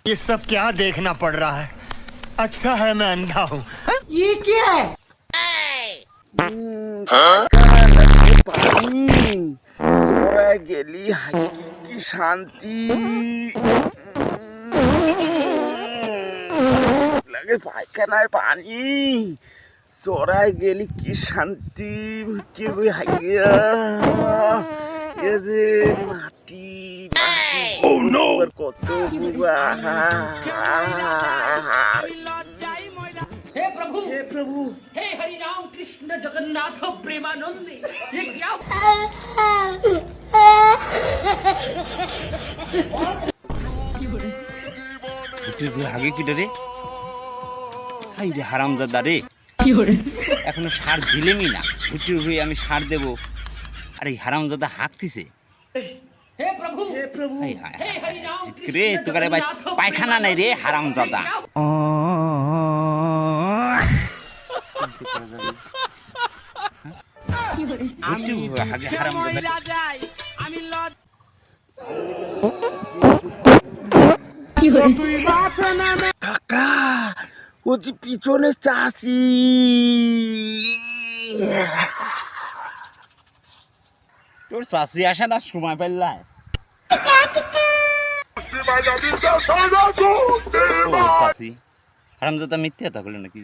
ये सब क्या देखना पड़ रहा है? अच्छा है मैं अंधा हूँ। ये क्या है? পানি জোড়ায় গেলি হাই কি শান্তি লাগে পায়খানায় পানি জোড়ায় গেলি কি শান্তি বুঝছি ওই হাইয়া এ যে মাটি কত বুবা हे प्रभु हे प्रभु हे हरि राम कृष्ण जगन्नाथ प्रेमानंद ये क्या? আগে কি রে হাই রে হারামজাদা রে এখনো সার দিলেমি না ভুটির হয়ে আমি সার দেব আর এই হারামজাদা হাঁকতিছে हे प्रभु हे प्रभु হাই হাই हे हरि राम রে তোকারে ভাই পায়খানা নাই রে হারামজাদা আমি হারামজাদা কাকা ও যে পিছনে চাষি তোর চাষি আসে না সময় পেল্লায় ও চাষি হারামজাদা মিথ্যে কথা বলে নাকি